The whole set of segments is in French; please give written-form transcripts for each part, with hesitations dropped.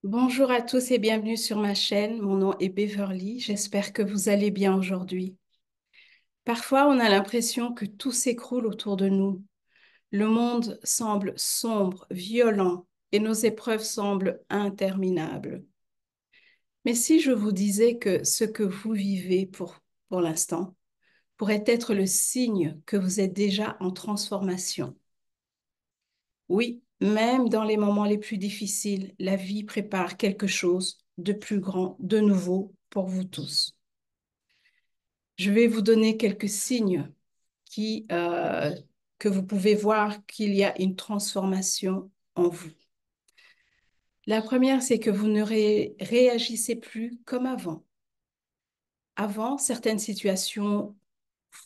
Bonjour à tous et bienvenue sur ma chaîne. Mon nom est Beverly. J'espère que vous allez bien aujourd'hui. Parfois, on a l'impression que tout s'écroule autour de nous. Le monde semble sombre, violent et nos épreuves semblent interminables. Mais si je vous disais que ce que vous vivez pour l'instant pourrait être le signe que vous êtes déjà en transformation. Oui, même dans les moments les plus difficiles, la vie prépare quelque chose de plus grand, de nouveau pour vous tous. Je vais vous donner quelques signes qui, que vous pouvez voir qu'il y a une transformation en vous. La première, c'est que vous ne réagissez plus comme avant. Avant, certaines situations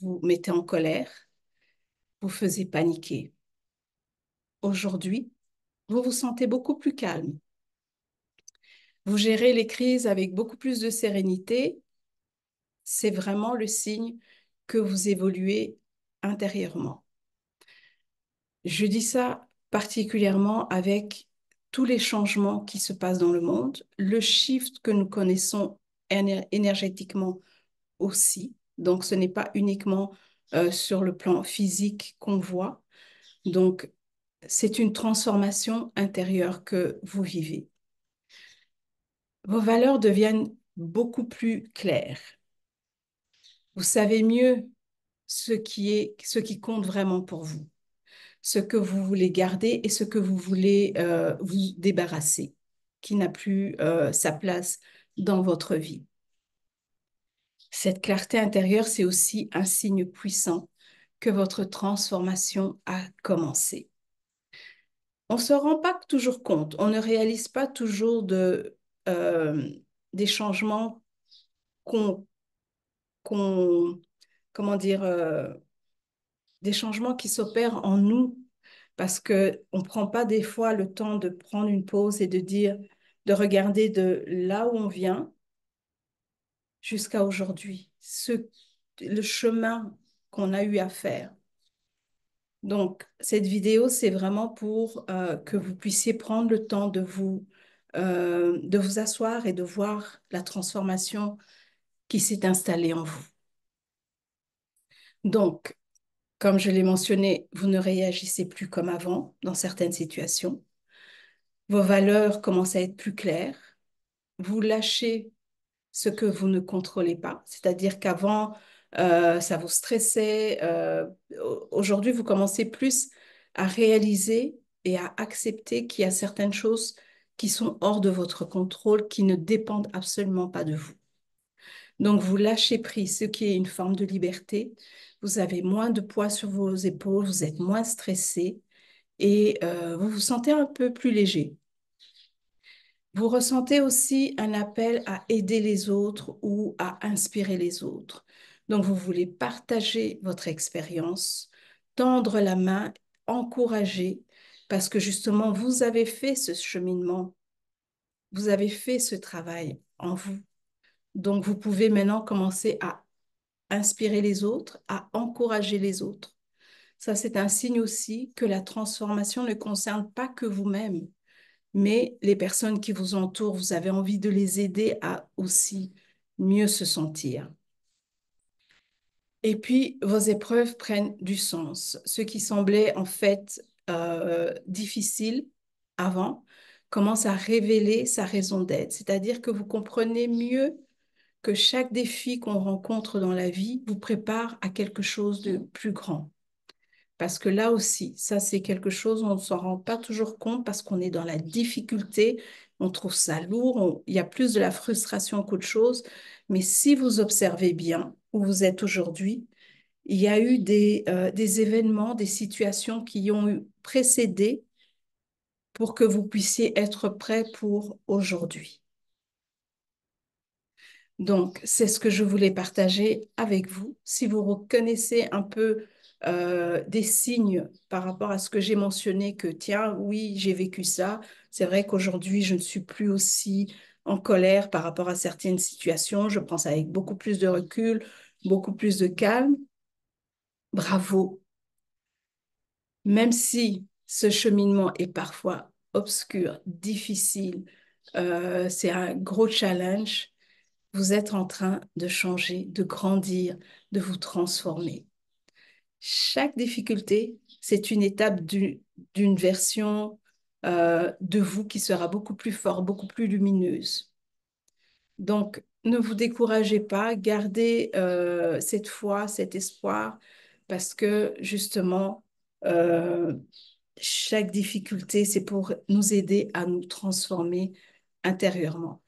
vous mettaient en colère, vous faisaient paniquer. Aujourd'hui, vous vous sentez beaucoup plus calme. Vous gérez les crises avec beaucoup plus de sérénité. C'est vraiment le signe que vous évoluez intérieurement. Je dis ça particulièrement avec tous les changements qui se passent dans le monde, le shift que nous connaissons énergétiquement aussi. Donc, ce n'est pas uniquement sur le plan physique qu'on voit. Donc, c'est une transformation intérieure que vous vivez. Vos valeurs deviennent beaucoup plus claires. Vous savez mieux ce qui compte vraiment pour vous, ce que vous voulez garder et ce que vous voulez vous débarrasser, qui n'a plus sa place dans votre vie. Cette clarté intérieure, c'est aussi un signe puissant que votre transformation a commencé. On ne se rend pas toujours compte, on ne réalise pas toujours euh, des changements qu'on, qu'on, comment dire, des changements qui s'opèrent en nous parce que on prend pas des fois le temps de prendre une pause et de dire, de regarder de là où on vient jusqu'à aujourd'hui, le chemin qu'on a eu à faire. Donc, cette vidéo, c'est vraiment pour que vous puissiez prendre le temps de vous asseoir et de voir la transformation qui s'est installée en vous. Donc, comme je l'ai mentionné, vous ne réagissez plus comme avant dans certaines situations. Vos valeurs commencent à être plus claires. Vous lâchez ce que vous ne contrôlez pas, c'est-à-dire qu'avant, ça vous stressait. Aujourd'hui, vous commencez plus à réaliser et à accepter qu'il y a certaines choses qui sont hors de votre contrôle, qui ne dépendent absolument pas de vous. Donc, vous lâchez prise, ce qui est une forme de liberté. Vous avez moins de poids sur vos épaules, vous êtes moins stressé et vous vous sentez un peu plus léger. Vous ressentez aussi un appel à aider les autres ou à inspirer les autres. Donc, vous voulez partager votre expérience, tendre la main, encourager, parce que justement, vous avez fait ce cheminement, vous avez fait ce travail en vous. Donc, vous pouvez maintenant commencer à inspirer les autres, à encourager les autres. Ça, c'est un signe aussi que la transformation ne concerne pas que vous-même, mais les personnes qui vous entourent, vous avez envie de les aider à aussi mieux se sentir. Et puis, vos épreuves prennent du sens. Ce qui semblait en fait difficile avant commence à révéler sa raison d'être. C'est-à-dire que vous comprenez mieux que chaque défi qu'on rencontre dans la vie vous prépare à quelque chose de plus grand. Parce que là aussi, ça c'est quelque chose, on ne s'en rend pas toujours compte parce qu'on est dans la difficulté, on trouve ça lourd, il y a plus de la frustration qu'autre chose. Mais si vous observez bien où vous êtes aujourd'hui, il y a eu des événements, des situations qui ont précédé pour que vous puissiez être prêt pour aujourd'hui. Donc, c'est ce que je voulais partager avec vous. Si vous reconnaissez un peu des signes par rapport à ce que j'ai mentionné, que tiens, oui, j'ai vécu ça, c'est vrai qu'aujourd'hui, je ne suis plus aussi en colère par rapport à certaines situations, je pense avec beaucoup plus de recul, beaucoup plus de calme. Bravo, même si ce cheminement est parfois obscur, difficile, c'est un gros challenge. Vous êtes en train de changer, de grandir, de vous transformer. Chaque difficulté, c'est une étape d'une version de vous qui sera beaucoup plus forte, beaucoup plus lumineuse. Donc, ne vous découragez pas, gardez cette foi, cet espoir, parce que justement, euh, chaque difficulté, c'est pour nous aider à nous transformer intérieurement.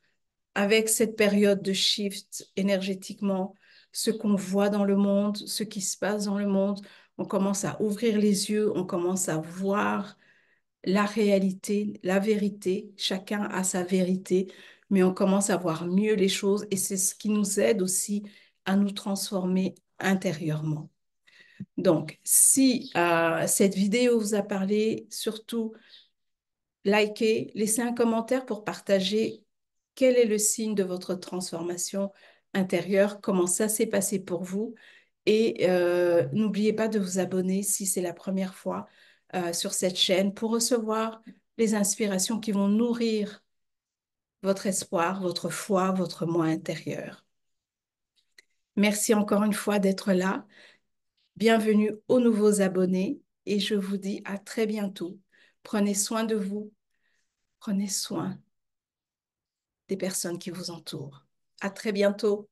Avec cette période de shift énergétiquement, ce qu'on voit dans le monde, ce qui se passe dans le monde, on commence à ouvrir les yeux, on commence à voir la réalité, la vérité. Chacun a sa vérité, mais on commence à voir mieux les choses et c'est ce qui nous aide aussi à nous transformer intérieurement. Donc, si cette vidéo vous a parlé, surtout likez, laissez un commentaire pour partager quel est le signe de votre transformation intérieure, comment ça s'est passé pour vous. Et n'oubliez pas de vous abonner si c'est la première fois sur cette chaîne pour recevoir les inspirations qui vont nourrir votre espoir, votre foi, votre moi intérieur. Merci encore une fois d'être là. Bienvenue aux nouveaux abonnés et je vous dis à très bientôt. Prenez soin de vous, prenez soin des personnes qui vous entourent. À très bientôt.